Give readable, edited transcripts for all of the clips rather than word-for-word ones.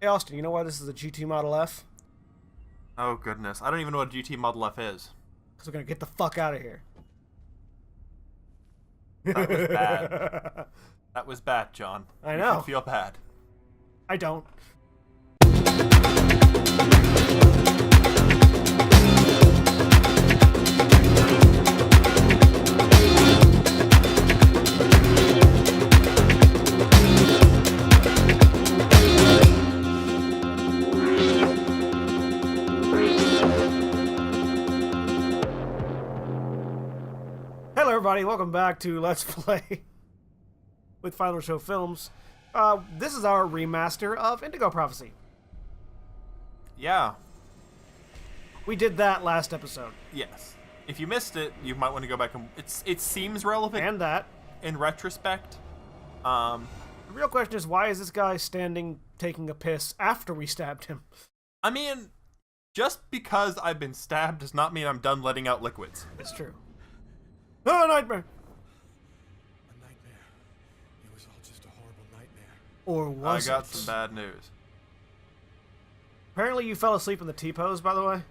Hey, Austin, you know why this is a GT Model F? Oh, goodness. I don't even know what a GT Model F is. Because we're going to get the fuck out of here. That was bad. That was bad, John. I know. You should feel bad. I don't. Hello everybody, welcome back to Let's Play with Final Show Films. This is our remaster of Indigo Prophecy. Yeah. We did that last episode. Yes. If you missed it, you might want to go back and... It seems relevant And that. in retrospect. The real question is, why is this guy standing taking a piss after we stabbed him? I mean, just because I've been stabbed does not mean I'm done letting out liquids. It's true. Oh, nightmare! A nightmare. It was all just a horrible nightmare. Or was I got it? some bad news. Apparently you fell asleep in the T-pose, by the way.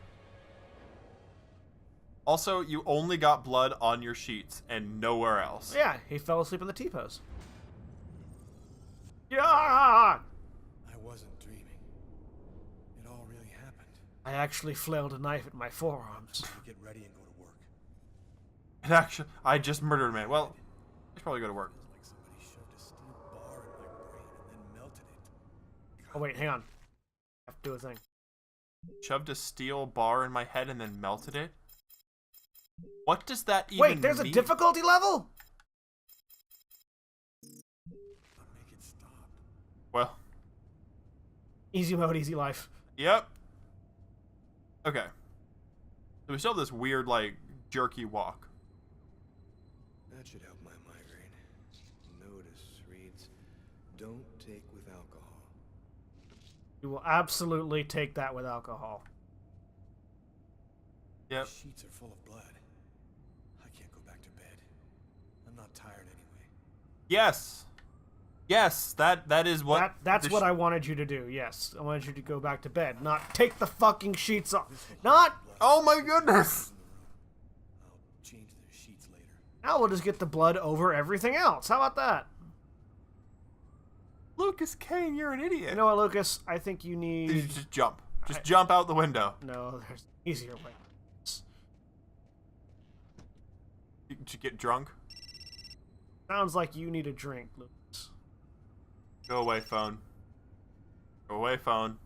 Also, you only got blood on your sheets and nowhere else. Yeah, he fell asleep in the T-pose. Yeah! I wasn't dreaming. It all really happened. I actually flailed a knife at my forearms. Get ready and go to work. It actually... I just murdered a man. Well, I should probably go to work. It was like somebody shoved a steel bar in my brain and then melted it. Oh wait, hang on. I have to do a thing. Shoved a steel bar in my head and then melted it? What does that even Wait, there's mean? a difficulty level? I'll make it stop. Well, Easy mode, easy life. yep. Okay. So we still have this weird, like, jerky walk. That should help my migraine. Notice reads, don't take with alcohol. You will absolutely take that with alcohol. Yep. Sheets are full of blood. I can't go back to bed. I'm not tired anyway. Yes. Yes, that is what... That's what I wanted you to do, yes. I wanted you to go back to bed, not take the fucking sheets off. Not... Oh my goodness! I'll change the sheets later. Now we'll just get the blood over everything else. How about that? Lucas Kane, you're an idiot. You know what, Lucas? I think you You need... just jump. Just jump out the window. No, there's an easier way. Did you get drunk? Sounds like you need a drink, Lucas. Go away, phone. Go away, phone.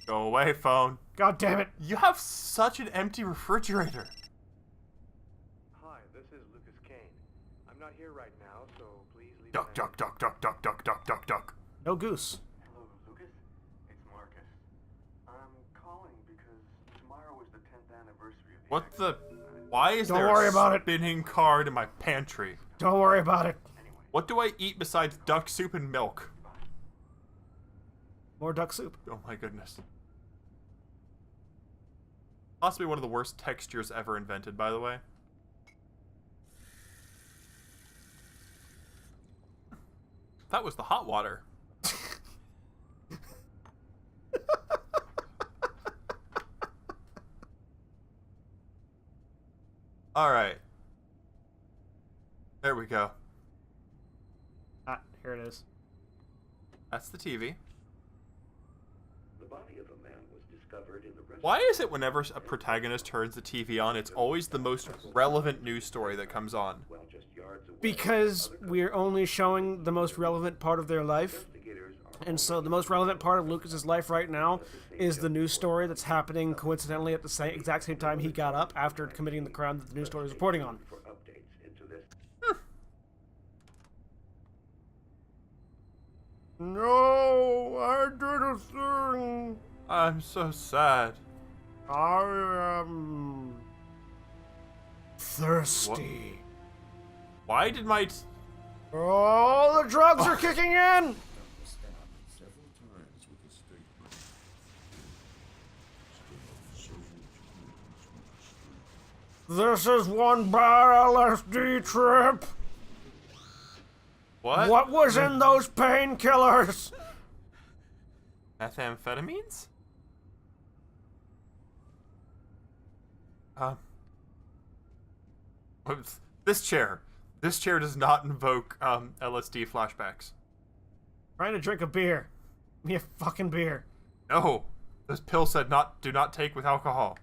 Go away, phone. God damn it. You have such an empty refrigerator. Hi, this is Lucas Kane. I'm not here right now, so please leave Duck, a message. duck, duck, duck, duck, duck, duck, duck, duck. No goose. Hello, Lucas. It's Marcus. I'm calling because tomorrow is the 10th anniversary of the What the... accident. Why is Don't there worry a about it. spinning card in my pantry? Don't worry about it. Anyway, What do I eat besides duck soup and milk? More duck soup. Oh my goodness. Possibly one of the worst textures ever invented, by the way. That was the hot water. Alright. There we go. Ah, here it is. That's the TV. The body of a man was discovered in the restaurant. Why is it whenever a protagonist turns the TV on, it's always the most relevant news story that comes on? Well, just yards away. Because we're only showing the most relevant part of their life. Investigators are And so the most relevant part of Lucas's life right now is the news story that's happening coincidentally at the exact same time he got up after committing the crime that the news story is reporting on. for updates into this. No, I did a thing. I'm so sad. I am thirsty. Why did my... Oh, the drugs are kicking in. Several times with a statement. This is one bad LSD trip. What? What was in those painkillers? Methamphetamines? Oops. This chair does not invoke LSD flashbacks. Trying to drink a beer. Give me a fucking beer. No, this pill said do not take with alcohol.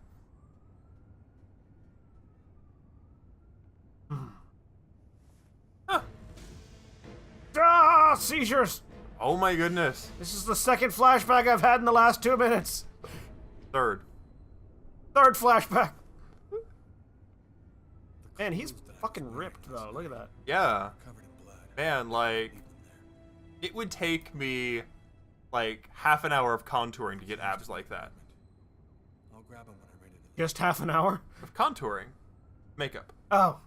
Huh. Ah, seizures. Oh my goodness. This is the second flashback I've had in the last 2 minutes. Third flashback. Man, he's fucking ripped though. Look at that. Yeah. Covered in blood. Man, like, it would take me like half an hour of contouring to get abs like that. I'll grab him when I'm ready to leave. Just half an hour. Of contouring. Makeup. Oh.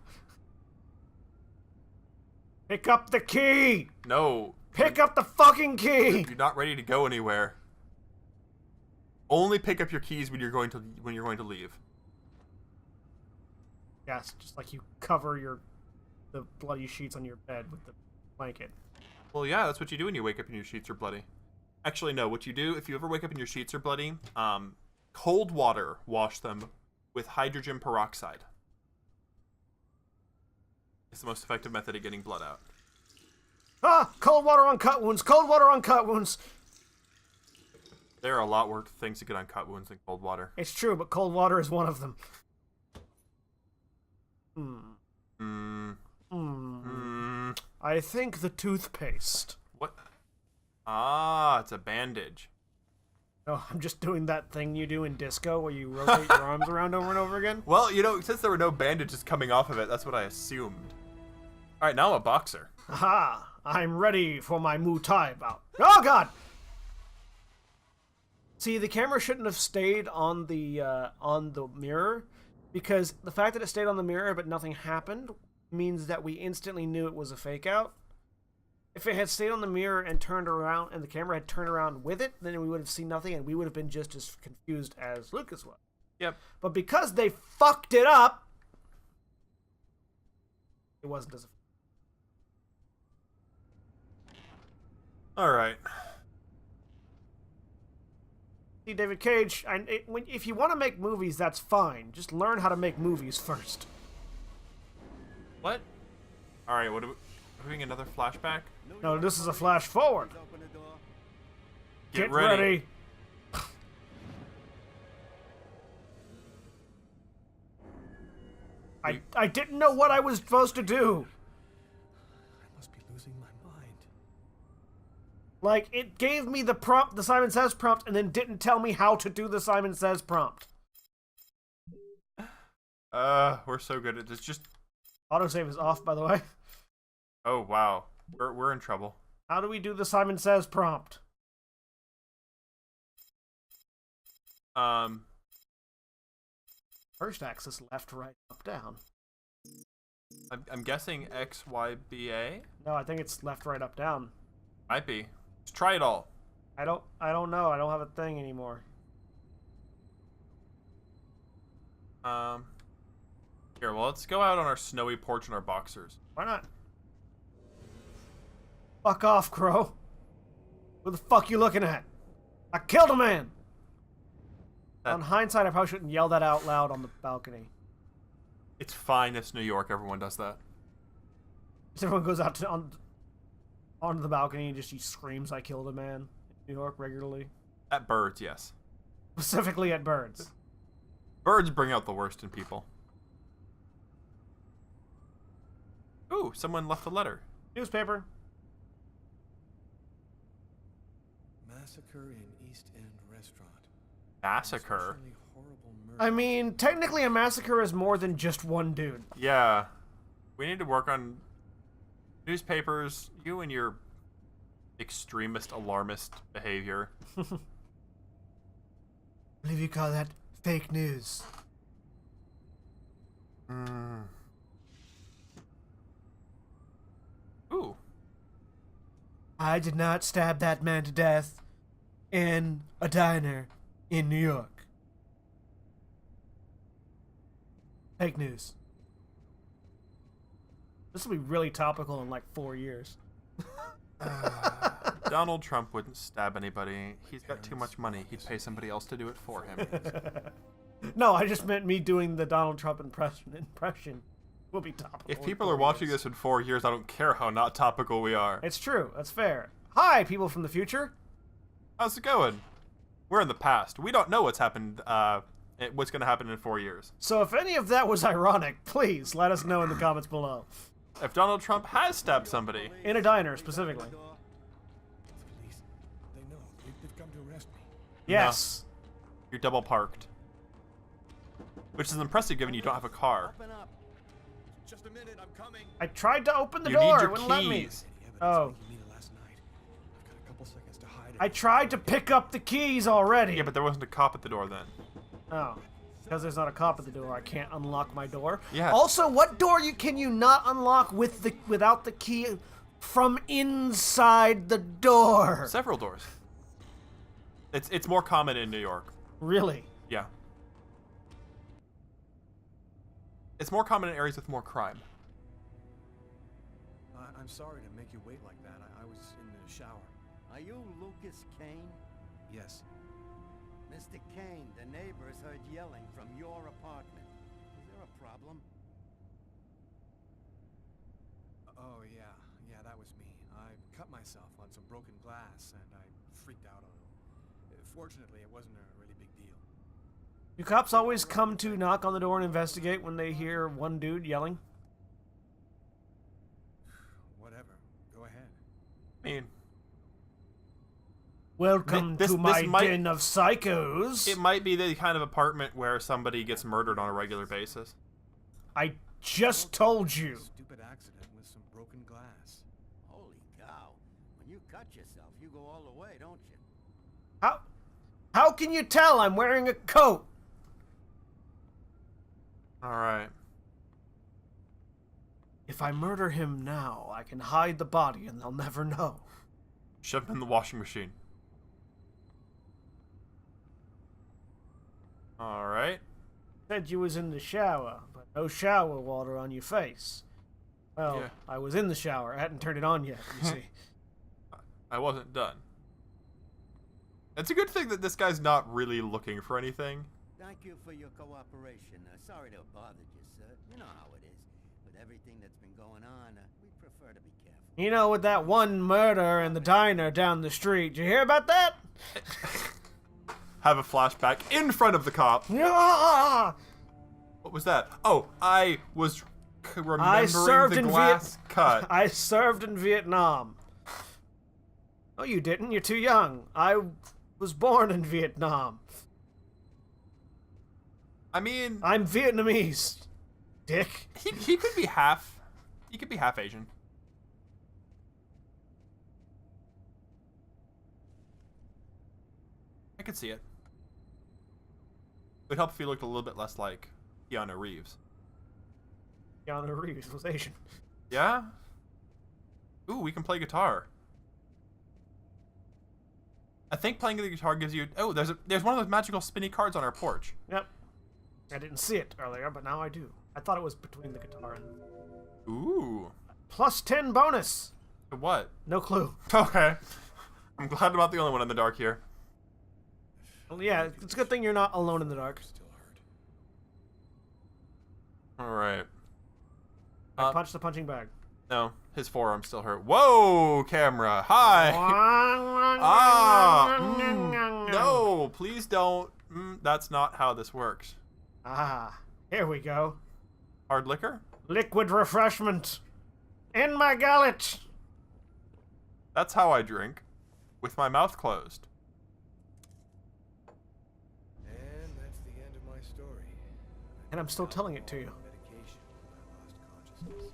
Pick up the key. No. Pick up the fucking key. You're not ready to go anywhere. Only pick up your keys when you're going to leave. Yes, just like you cover the bloody sheets on your bed with the blanket. Well, yeah, that's what you do when you wake up and your sheets are bloody. Actually, no. What you do if you ever wake up and your sheets are bloody, cold water, wash them with hydrogen peroxide. It's the most effective method of getting blood out. Ah! Cold water on cut wounds! Cold water on cut wounds! There are a lot worse things to get on cut wounds than cold water. It's true, but cold water is one of them. I think the toothpaste. What? Ah, it's a bandage. No, I'm just doing that thing you do in disco where you rotate your arms around over and over again. Well, you know, since there were no bandages coming off of it, that's what I assumed. All right, now I'm a boxer. Aha! I'm ready for my Muay Thai bout. Oh God! See, the camera shouldn't have stayed on the mirror, because the fact that it stayed on the mirror but nothing happened means that we instantly knew it was a fake out. If it had stayed on the mirror and turned around, and the camera had turned around with it, then we would have seen nothing, and we would have been just as confused as Lucas was. Yep. But because they fucked it up, it wasn't as. All right. See, David Cage, if you want to make movies, that's fine. Just learn how to make movies first. What? All right. What are we doing? Another flashback? No, this is a flash forward. Get ready. ready. I didn't know what I was supposed to do. I must be losing my mind. Like, it gave me the prompt, the Simon Says prompt, and then didn't tell me how to do the Simon Says prompt. We're so good at this. Just Autosave is off, by the way. oh wow, we're in trouble. How do we do the Simon Says prompt? First axis, left, right, up, down. I'm guessing X, Y, B, A. No, I think it's left, right, up, down. Might be. Let's try it all. I don't know. I don't have a thing anymore. Here, well, let's go out on our snowy porch in our boxers. Why not? Fuck off, Crow. Who the fuck you looking at? I killed a man! On hindsight, I probably shouldn't yell that out loud on the balcony. It's fine. It's New York. Everyone does that. Everyone goes out onto the balcony and just he screams, "I killed a man" in New York regularly. At birds, yes. Specifically at birds. Birds bring out the worst in people. Ooh, someone left a letter. Newspaper. Massacre in East End restaurant. Massacre? Especially horrible murder. I mean, technically a massacre is more than just one dude. Yeah. We need to work on newspapers. You and your extremist, alarmist behavior. I believe you call that fake news. Ooh. I did not stab that man to death in a diner in New York. Fake news. This will be really topical in like 4 years. Donald Trump wouldn't stab anybody. He's got too much money. He'd pay somebody else to do it for him. No, I just meant me doing the Donald Trump impression. Will be topical. If people are watching this in 4 years, I don't care how not topical we are. It's true. That's fair. Hi, people from the future. How's it going? We're in the past. We don't know what's happened, what's going to happen in 4 years. So if any of that was ironic, please let us know in the comments below. If Donald Trump has stabbed somebody. In a diner, specifically. The police, they know. They've come to arrest me. Yes. You're double parked. Which is impressive given you don't have a car. Open up. Just a minute, I'm coming. I tried to open the You door. need your It wouldn't let me. keys. Oh. You needed last night. I've got a couple seconds to hide it. I tried to pick up the keys already. Yeah, but there wasn't a cop at the door then. Oh. Because there's not a cop at the door, I can't unlock my door. Yeah. Also, what door can you not unlock without the key from inside the door? Several doors. It's more common in New York. Really? Yeah. It's more common in areas with more crime. I'm sorry to make you wait like that. I was in the shower. Are you Lucas Kane? Yes. Mr. Kane, the neighbors heard yelling from your apartment. Is there a problem? Oh, yeah. Yeah, that was me. I cut myself on some broken glass, and I freaked out a little. Fortunately, it wasn't a really big deal. Do cops always come to knock on the door and investigate when they hear one dude yelling? Whatever. Go ahead. I mean, Welcome This to my might- den of psychos. it might be the kind of apartment where somebody gets murdered on a regular basis. I just told you. Stupid accident with some broken glass. Holy cow. When you cut yourself, you go all the way, don't you? How can you tell I'm wearing a coat? Alright. If I murder him now, I can hide the body and they'll never know. Shove him in the washing machine. Alright. Said you was in the shower, but no shower water on your face. Well, Yeah. I was in the shower. I hadn't turned it on yet, you see. I wasn't done. It's a good thing that this guy's not really looking for anything. Thank you for your cooperation. Sorry to have bothered you, sir. You know how it is. With everything that's been going on, we prefer to be careful. You know, with that one murder in the diner down the street. Did you hear about that? Have a flashback in front of the cop. Yeah! What was that? Oh, I was remembering I served the in glass cut. I served in Vietnam. Oh, you didn't. You're too young. I was born in Vietnam. I mean, I'm Vietnamese. Dick. he could be half. He could be half Asian. I could see it. It would help if he looked a little bit less like Keanu Reeves. Keanu Reeves was Asian. Yeah? Ooh, we can play guitar. I think playing the guitar gives you... Oh, there's one of those magical spinny cards on our porch. Yep. I didn't see it earlier, but now I do. I thought it was between the guitar and... Ooh. Plus 10 bonus! What? No clue. Okay. I'm glad I'm not the only one in the dark here. Well, yeah, it's a good thing you're not alone in the dark. Still hurt. Alright. I punched the punching bag. No, his forearm's still hurt. Whoa, camera. Hi. No, please don't. That's not how this works. Ah, here we go. Hard liquor? Liquid refreshment. In my gullet. That's how I drink. With my mouth closed. And that's the end of my story. And I'm still telling it to you. Medication when I lost consciousness.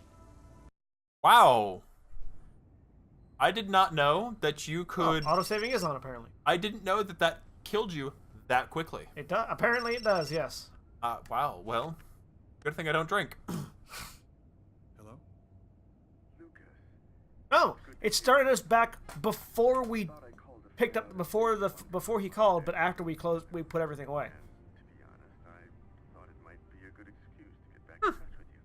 Wow. I did not know that you could... Autosaving is on, apparently. I didn't know that that killed you that quickly. It does. Apparently it does, yes. Wow, well, good thing I don't drink. Hello? Lucas, Oh, it started us back before we thought I called a picked up, before he called, but after we closed, we put everything away. And to be honest, I thought it might be a good excuse to get back in touch with you.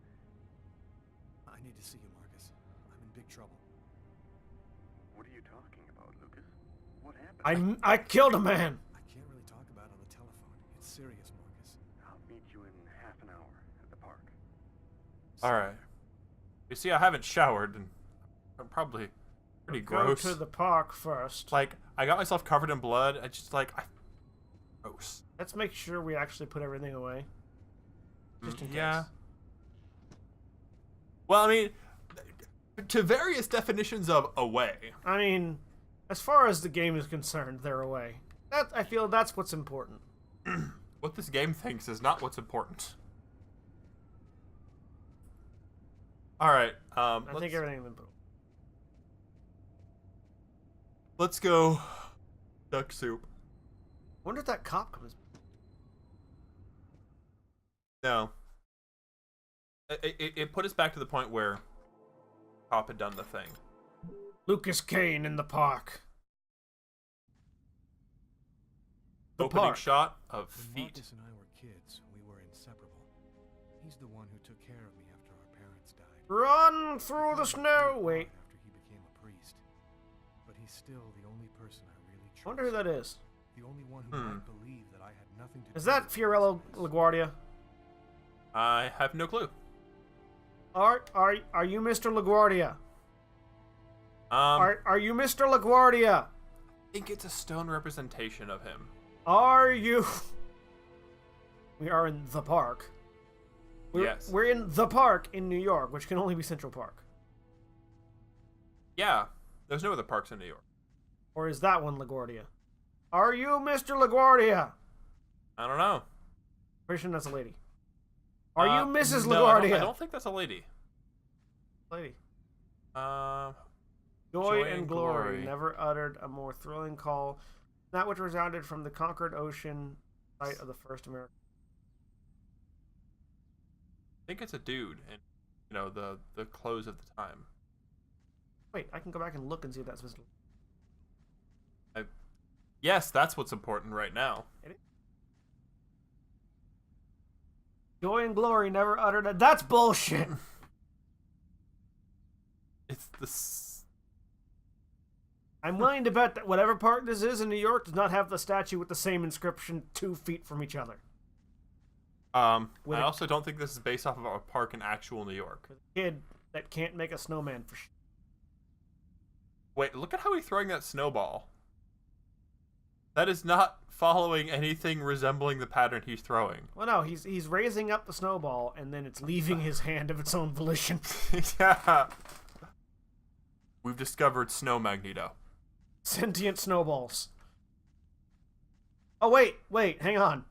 I need to see you, Marcus. I'm in big trouble. What are you talking about, I killed a man. I can't really talk about it on the telephone. It's serious, Marcus. I'll meet you in half an hour at the park. All right. You see, I haven't showered, and I'm probably pretty gross. Go to the park first. Like, I got myself covered in blood. I just gross. Let's make sure we actually put everything away. Just in Yeah. case. Well, I mean, to various definitions of away. I mean, as far as the game is concerned, they're away. I feel that's what's important. What this game thinks is not what's important. All right. I think everything's been put away. Let's go. Duck soup. I wonder if that cop comes. No. It put us back to the point where cop had done the thing. Lucas Kane in the park. The Opening park. shot of When feet. Marcus and I were kids, we were inseparable. He's the one who took care of me after our parents died. Run through the snow. Wait. After he became a priest. But he's still the only person I really trust. I wonder who that is. The only one who might believe that I had nothing to do Is that with Fiorello this. LaGuardia? I have no clue. Are you Mr. LaGuardia? I Are you Mr. LaGuardia? think it's a stone representation of him. Are you? We are in the park. Yes. We're in the park in New York, which can only be Central Park. Yeah. There's no other parks in New York. Or is that one LaGuardia? Are you Mr. LaGuardia? I don't know. Pretty sure that's a lady. Are you Mrs. No, LaGuardia? I don't think that's a lady. Lady. Uh, Joy and glory never uttered a more thrilling call. That which resounded from the conquered ocean site of the first American. I think it's a dude, and the clothes of the time. Wait, I can go back and look and see if that's Mr. Yes, that's what's important right now. Joy and glory never uttered a... That's bullshit! It's the. I'm willing to bet that whatever park this is in New York does not have the statue with the same inscription 2 feet from each other. I I also don't think this is based off of a park in actual New York. Kid that can't make a snowman for shit. Wait, look at how he's throwing that snowball. That is not following anything resembling the pattern he's throwing. Well, no, he's raising up the snowball and then it's leaving his hand of its own volition. Yeah. We've discovered Snow Magneto. Sentient snowballs. Oh, wait, hang on.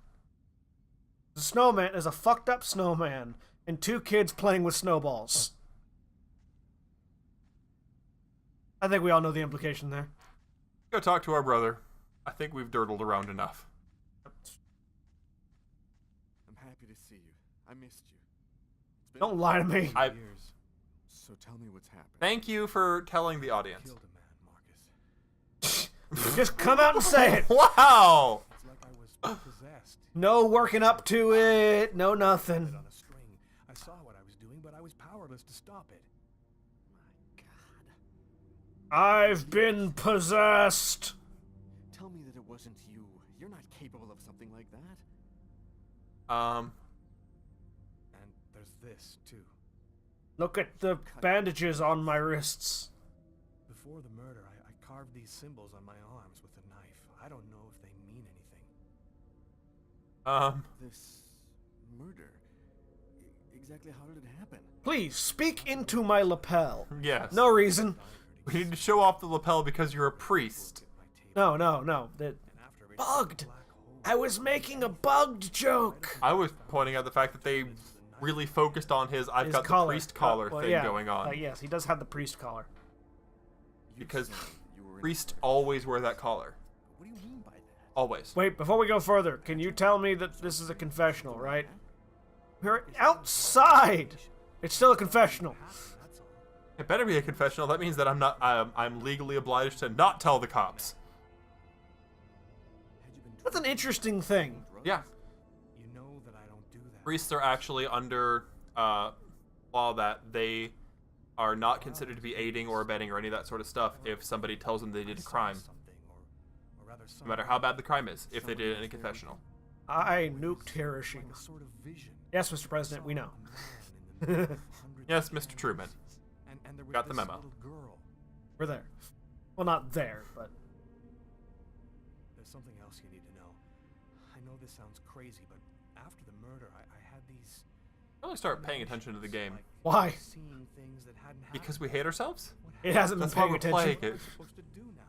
The snowman is a fucked up snowman and 2 kids playing with snowballs. I think we all know the implication there. Go talk to our brother. I think we've dirtled around enough. I'm happy to see you. I missed you. It's been Don't lie to me. years. So tell me what's happened. Thank you for telling the audience. Killed a man, Marcus. Just come out and say it. Wow! It's like I was possessed. No working up to it. No nothing. On a string. I saw what I was doing, but I was powerless to stop it. My God. I've been possessed. Tell me that it wasn't you. You're not capable of something like that. And there's this, too. Look at the bandages on my wrists. Before the murder, I carved these symbols on my arms with a knife. I don't know if they mean anything. This murder? Exactly how did it happen? Please, speak into my lapel. Yes. No reason. We need to show off the lapel because you're a priest. No. Bugged. I was making a bugged joke. I was pointing out the fact that they really focused on his I've His got collar. the priest collar Well, thing yeah. going on. Yes, he does have the priest collar. Because priests always wear that collar. What do you mean by that? Always. Wait, before we go further, can you tell me that this is a confessional, right? We're outside. It's still a confessional. That's all. It better be a confessional. That means that I'm legally obliged to not tell the cops. Had you been That's an interesting thing. Yeah. You know that I don't do that. Priests are actually under law that they are not considered to be aiding or abetting or any of that sort of stuff if somebody tells them they did a crime. Something, or no matter how bad the crime is, if they did it in a confessional. I nuked Hiroshima. A sort of vision. Yes, Mr. President, we know. A man in the middle of hundreds Yes, of Mr. Truman. and there was Got the this memo. little girl. We're there. Well, not there, but There's something else you need to know. I know this sounds crazy, but after the murder, I had these Really start paying attention to the game. like why? seeing things that hadn't happened. Because we hate ourselves? What It hasn't been That's why paying we're playing attention. it. am I supposed to do now?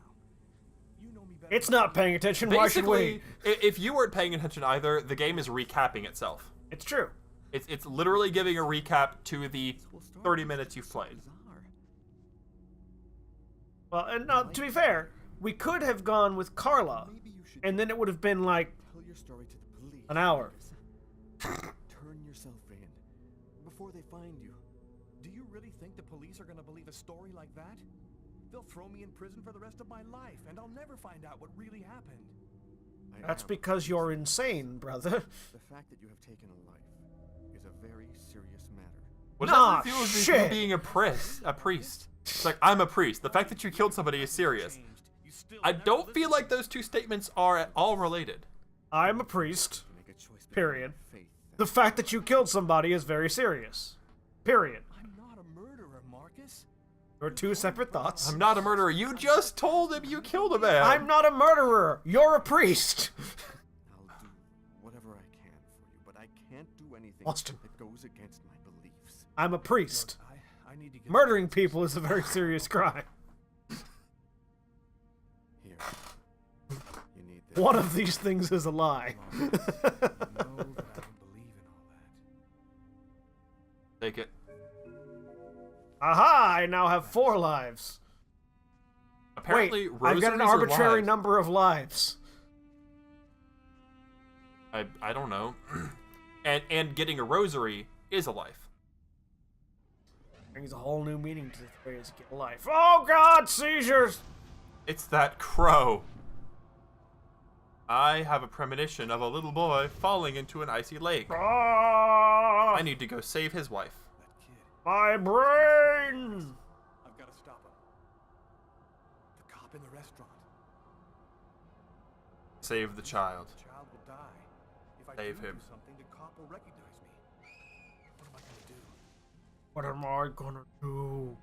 You know me better. It's not paying attention. Why should we? Basically, if you weren't paying attention either, the game is recapping itself. It's true. It's literally giving a recap to the 30 minutes you've played. Well, and to be fair, we could have gone with Carla, Maybe you should and then it would have been like tell your story to the police. an hour. Turn yourself in before they find you. Do you really think the police are going to believe a story like that? They'll throw me in prison for the rest of my life, and I'll never find out what really happened. That's because you're insane, brother. The fact that you have taken a life is a very serious matter. What does Nah, that have to do with shit. you being a priest? It's like, I'm a priest. The fact that you killed somebody is serious. You still I never don't listened feel like those two statements are at all related. I'm a priest. to make a choice between Period. faith The fact that you killed somebody is very serious. Period. I'm not a murderer, Marcus. They're two separate thoughts. I'm not a murderer. You just told him you killed a man. I'm not a murderer. You're a priest. I'll do whatever I can for you, but I can't do anything Austin. that goes against my beliefs. I'm a priest. I need to get Murdering people is a very serious crime. here. You need this. One of these things is a lie. You know that I don't believe in all that. Take it. Aha! I now have 4 lives. Apparently, Wait, I've got an rosaries are arbitrary lives. number of lives. I don't know. and getting a rosary is a life. Brings a whole new meaning to the phrase "get a life." Oh God, seizures! It's that crow. I have a premonition of a little boy falling into an icy lake. Ah, I need to go save his wife. That kid. my brain! I've got to stop him. The cop in the restaurant. Save the child. The child will die. If I Save do him. something, the cop will recognize me. What am I going to do? What am I gonna do?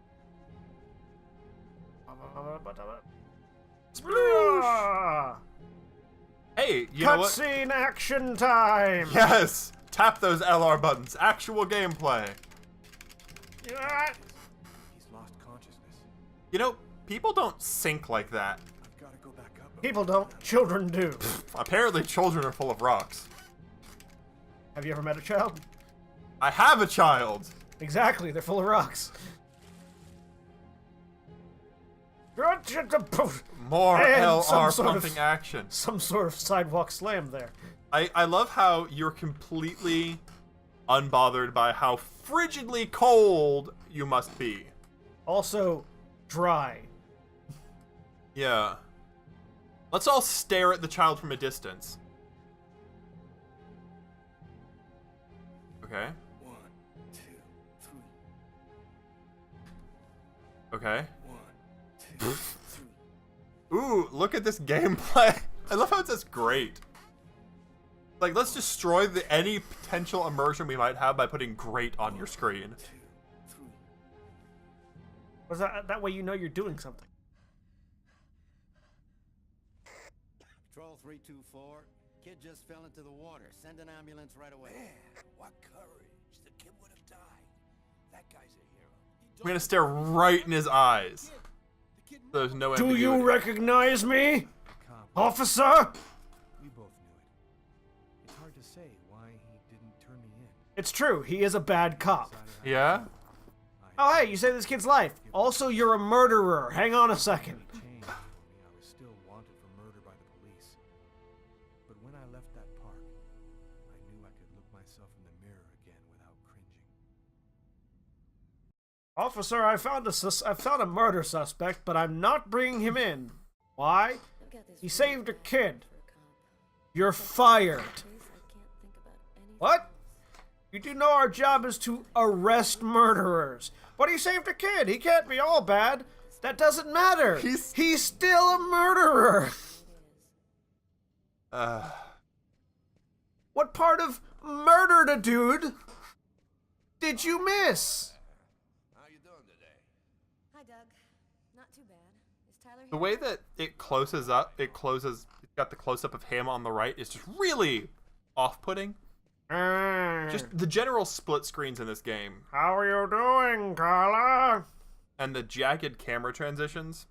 Ah, Hey, you know what? cutscene action time! Yes! Tap those LR buttons. Actual gameplay. Yeah. He's lost consciousness. You know, people don't sink like that. I've got to go back up. People don't, children do. Apparently, children are full of rocks. Have you ever met a child? I have a child! Exactly, they're full of rocks. More And some LR sort of- pumping action. Some sort of sidewalk slam there. I love how you're completely unbothered by how frigidly cold you must be. Also, dry. Yeah. Let's all stare at the child from a distance. Okay. 1, 2, 3. Okay. 1, 2, 3. Ooh, look at this gameplay. I love how it says great. Like, let's destroy any potential immersion we might have by putting great on your screen. 2, 3. Was that way you know you're doing something? Patrol 324. Kid just fell into the water. Send an ambulance right away. Man, what courage. The kid would have died. That guy's a hero. I'm gonna stare right in his eyes. There's no Do you ambiguity. recognize me, Cop, officer? we both knew it. It's hard to say why he didn't turn me in. It's true, he is a bad cop. Decided I- Yeah? Oh, hey, you saved this kid's life. Also, you're a murderer. Hang on a second. Changed for me. I was still wanted for murder by the police. But when I left that park, I knew I could look myself in the mirror again without cringing. Officer, I found a murder suspect, but I'm not bringing him in. Why? He saved a kid. You're fired. What? You do know our job is to arrest murderers. But he saved a kid. He can't be all bad. That doesn't matter. He's- He's still a murderer. What part of murdered a dude did you miss? How you doing today? Hi, Doug. Not too bad. Is Tyler here? The way that it closes up, it's got the close-up of him on the right is just really off-putting. Just the general split screens in this game. How are you doing, Carla? And the jagged camera transitions.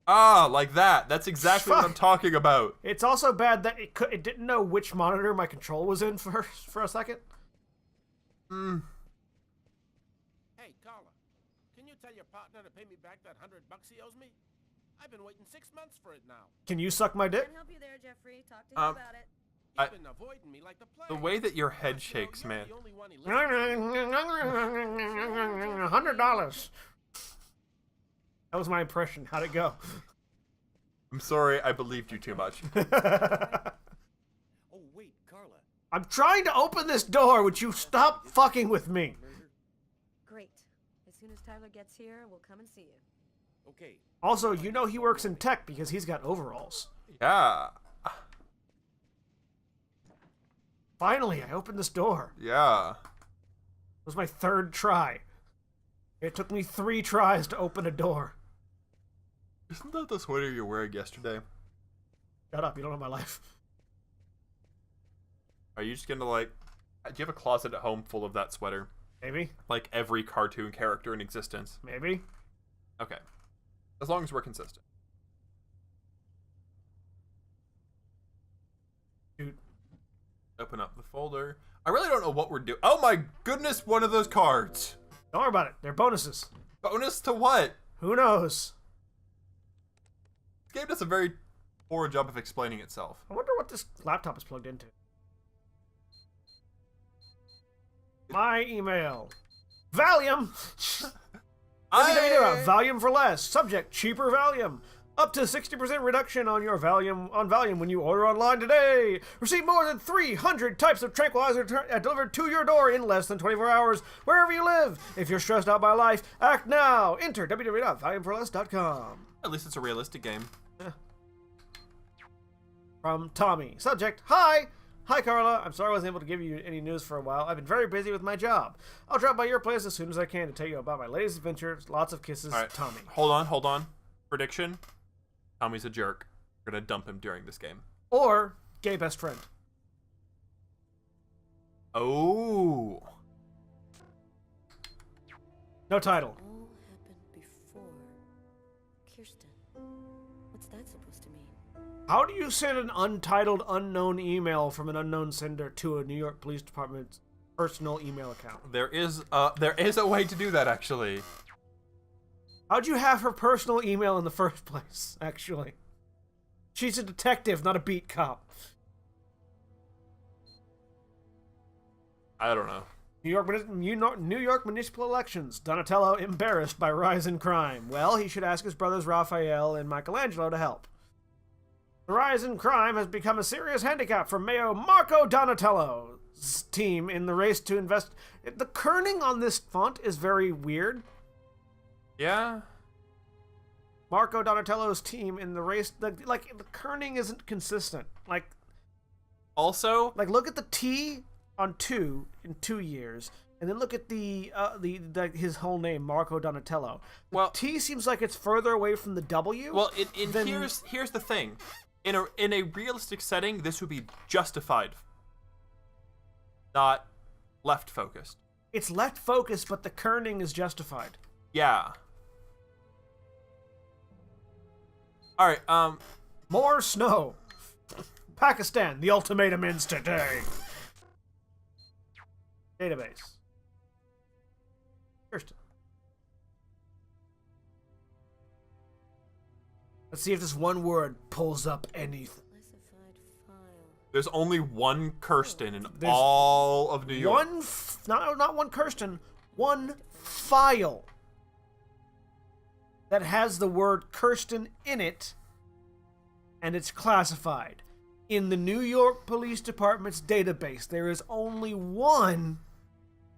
Ah, like that. That's exactly what I'm talking about. It's also bad that it didn't know which monitor my control was in for a second. Hey, Carla, can you tell your partner to pay me back that $100 he owes me? I've been waiting 6 months for it now. Can you suck my dick? Can't help you there, Jeffrey. Talk to him about it. He's been avoiding me like the plague. The way that your head shakes, man. You're the only one he listens $100. That was my impression. How'd it go? I'm sorry, I believed you too much. Oh, wait, Carla. I'm trying to open this door. Would you stop fucking with me? Great. As soon as Tyler gets here, we'll come and see you. Okay. Also, you know he works in tech because he's got overalls. Yeah. Finally, I opened this door. Yeah. It was my third try. It took me 3 tries to open a door. Isn't that the sweater you were wearing yesterday? Shut up, you don't know my life. Are you just gonna do you have a closet at home full of that sweater? Maybe. Like every cartoon character in existence? Maybe. Okay. As long as we're consistent. Dude. Open up the folder. I really don't know what we're doing. Oh my goodness, one of those cards! Don't worry about it. They're bonuses. Bonus to what? Who knows? This game does a very poor job of explaining itself. I wonder what this laptop is plugged into. My email. Valium! Valium for less. Subject, cheaper Valium. Up to 60% reduction on your Valium when you order online today. Receive more than 300 types of tranquilizer delivered to your door in less than 24 hours, wherever you live. If you're stressed out by life, act now. Enter www.valiumforless.com. At least it's a realistic game. From Tommy. Subject, hi. Hi, Carla. I'm sorry I wasn't able to give you any news for a while. I've been very busy with my job. I'll drop by your place as soon as I can to tell you about my latest adventures. Lots of kisses, All right. Tommy. Hold on. Prediction. Tommy's a jerk. We're gonna dump him during this game. Or gay best friend. Oh. No title. All happened before. Kirsten. What's that supposed to mean? How do you send an untitled, unknown email from an unknown sender to a New York Police Department's personal email account? There is a way to do that, actually. How'd you have her personal email in the first place, actually? She's a detective, not a beat cop. I don't know. New York municipal elections. Donatello embarrassed by rise in crime. Well, he should ask his brothers Raphael and Michelangelo to help. The rise in crime has become a serious handicap for Mayor Marco Donatello's team in the race to invest. The kerning on this font is very weird. Yeah. Marco Donatello's team in the race, the kerning isn't consistent. Also, Look at the T on 2 in 2 years, and then look at his whole name, Marco Donatello. The T seems like it's further away from the W. Well, here's the thing. In a realistic setting, this would be justified, not left focused. It's left focused, but the kerning is justified. Yeah. All right. More snow. Pakistan, the ultimatum ends today. Database. Kirsten. Let's see if this one word pulls up anything. Classified file. There's only one Kirsten in all of New York. Not one Kirsten. One file that has the word Kirsten in it, and it's classified. In the New York Police Department's database, there is only one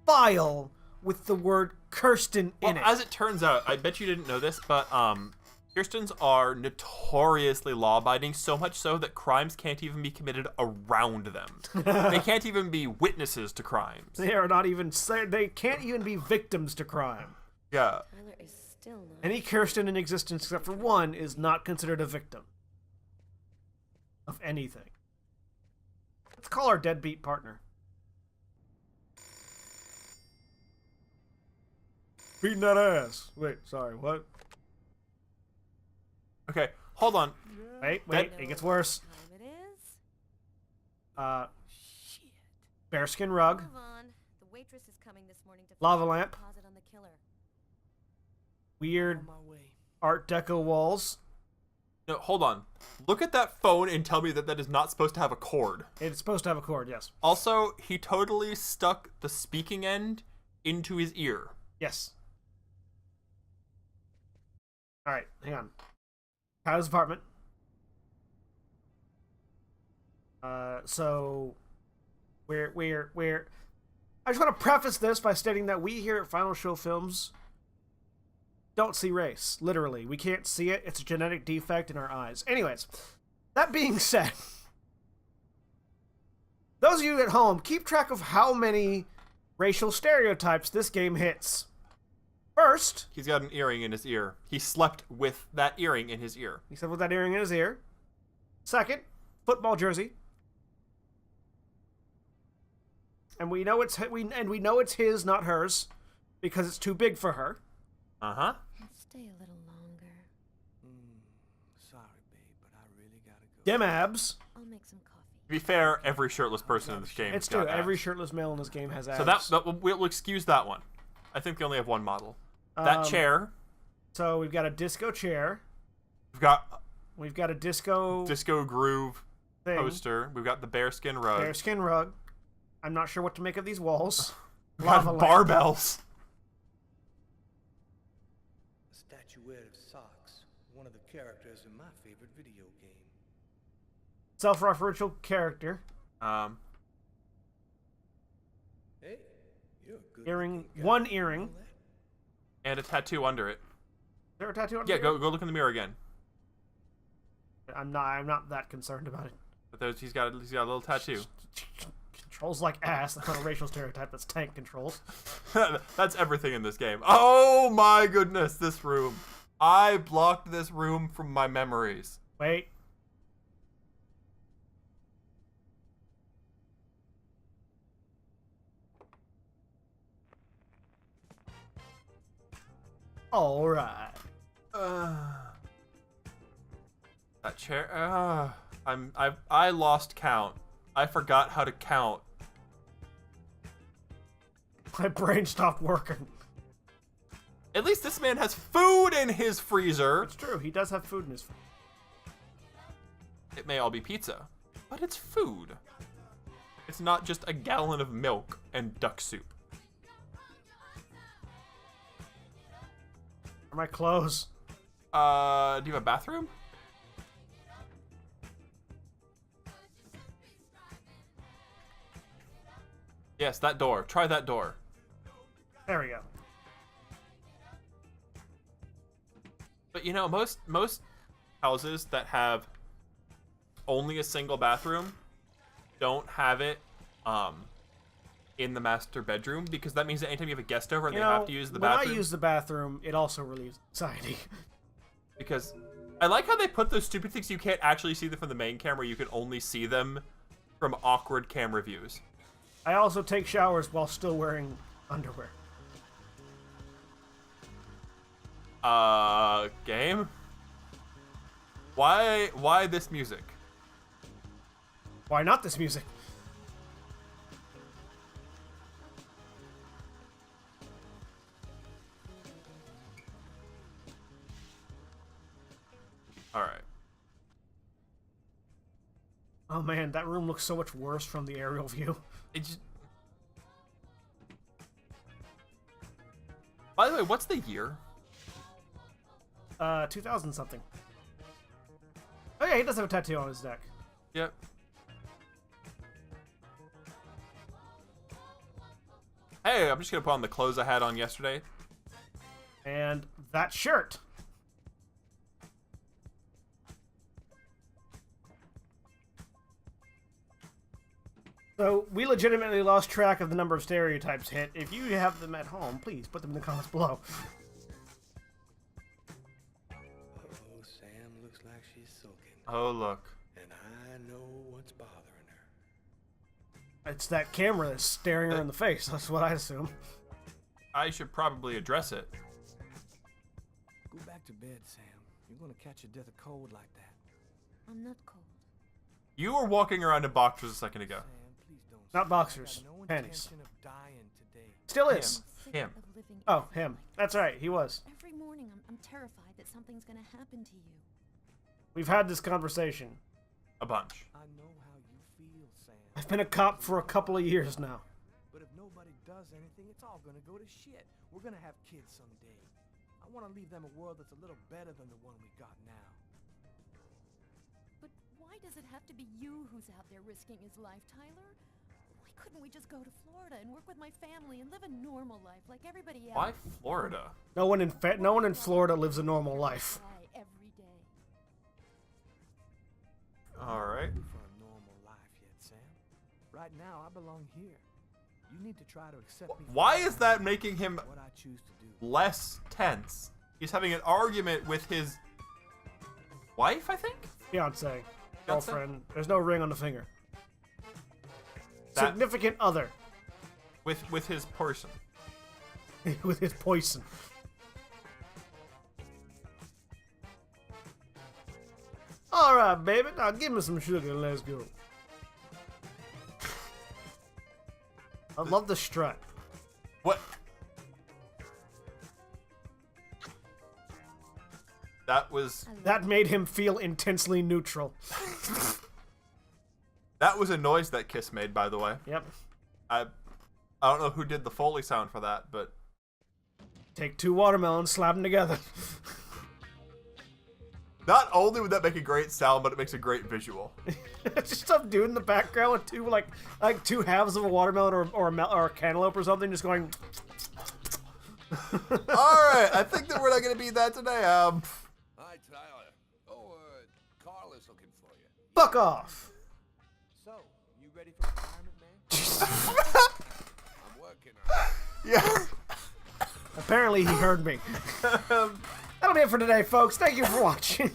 file with the word Kirsten in it. As it turns out, I bet you didn't know this, but Kirstens are notoriously law-abiding, so much so that crimes can't even be committed around them. They can't even be witnesses to crimes. They are not even. They can't even be victims to crime. Yeah. Tyler is still not. Any Kirsten in existence except for one is not considered a victim of anything. Let's call our deadbeat partner. Beating that ass. Wait, sorry, what? Okay, hold on. Wait, I it gets know worse. what time it is. Shit. Bearskin rug, Move on. The waitress is coming this morning to Lava find a lamp. deposit on the killer. weird On my way. Art Deco walls. No, hold on. Look at that phone and tell me that that is not supposed to have a cord. It's supposed to have a cord, yes. Also, he totally stuck the speaking end into his ear. Yes. Alright, hang on. Kyle's apartment. So we're I just want to preface this by stating that we here at Final Show Films don't see race. Literally. We can't see it. It's a genetic defect in our eyes. Anyways, that being said, those of you at home, keep track of how many racial stereotypes this game hits. First, He's got an earring in his ear. He slept with that earring in his ear. he said with that earring in his ear. Second, football jersey. And we know it's his, not hers, because it's too big for her. Uh-huh. I'll stay a little longer. Sorry, babe, but I really gotta go. Dim abs. I'll make some coffee. To be fair, every shirtless person in this game It's has got true. Every abs. shirtless male in this game has abs. So we'll excuse that one. I think they only have one model. That chair. So we've got a disco chair. We've got a disco groove thing. poster. We've got the bearskin rug. Bearskin rug. I'm not sure what to make of these walls. We've got Lava lamp. barbells. A statuette of Socks, one of the characters in my favorite video game. Self-referential character. Hey, you're a good Earring. looking guy. One earring. Know Is that? And a tattoo under it. there a tattoo on Yeah, the go look in the mirror again. I'm not that concerned about it. But he's got a little tattoo. Controls like ass. That's not a racial stereotype. That's tank controls. That's everything in this game. Oh my goodness, this room. I blocked this room from my memories. Wait. All right. That chair. I lost count. I forgot how to count. My brain stopped working. At least this man has food in his freezer. It's true. He does have food in his food. It may all be pizza, but it's food. It's not just a gallon of milk and duck soup. Are my clothes? Do you have a bathroom? Yes, that door. Try that door. There we go. But you know, most houses that have only a single bathroom don't have it in the master bedroom, because that means that anytime you have a guest over and they have to use the bathroom. When I use the bathroom, it also relieves anxiety. Because I like how they put those stupid things you can't actually see them from the main camera, you can only see them from awkward camera views. I also take showers while still wearing underwear. Game? Why this music? Why not this music? Alright. Oh man, that room looks so much worse from the aerial view. It just... By the way, what's the year? 2000 something. Oh yeah, he does have a tattoo on his neck. Yep. Hey, I'm just gonna put on the clothes I had on yesterday. And that shirt. So, we legitimately lost track of the number of stereotypes hit. If you have them at home, please put them in the comments below. Oh, Sam looks like she's sulking. Oh, look. And I know what's bothering her. It's that camera that's staring her in the face. That's what I assume. I should probably address it. Go back to bed, Sam. You're gonna catch your death of cold like that. I'm not cold. You were walking around in boxers a second ago. Sam, please don't. Not I boxers. got no Panties. intention of dying today. Still is. Sick Him. of living Oh, every him. life. That's right. He was. Every morning I'm terrified that something's gonna happen to you. We've had this conversation. A bunch. I know how you feel, Sam. I've been a cop for a couple of years now. But if nobody does anything, it's all gonna go to shit. We're gonna have kids someday. I want to leave them a world that's a little better than the one we got now. But why does it have to be you who's out there risking his life, Tyler? Why couldn't we just go to Florida and work with my family and live a normal life like everybody else? Why Florida? No one in Florida lives a normal life. Cry every day. Alright. For a normal life yet, Sam. Right now, I belong here. You need to try to accept me. for Why who I is that am, making him what I choose to do? less tense? He's having an argument with his wife, I think? Fiance. Girlfriend. There's no ring on the finger. That- Significant other. With his person. With his poison. Alright, baby. Now give me some sugar and let's go. I love the strut. What? That was That made him feel intensely neutral. that was a noise that Kiss made, by the way. Yep. I don't know who did the Foley sound for that, but Take two watermelons, slap them together. not only would that make a great sound, but it makes a great visual. Just some dude in the background with two like two halves of a watermelon or a cantaloupe or something, just going. All right, I think that we're not gonna be that today. Hi, Tyler. Oh, Carl is looking for you. Fuck off. So, you ready for retirement, man? I'm working on it. Yeah. Apparently he heard me. That'll be it for today, folks. Thank you for watching.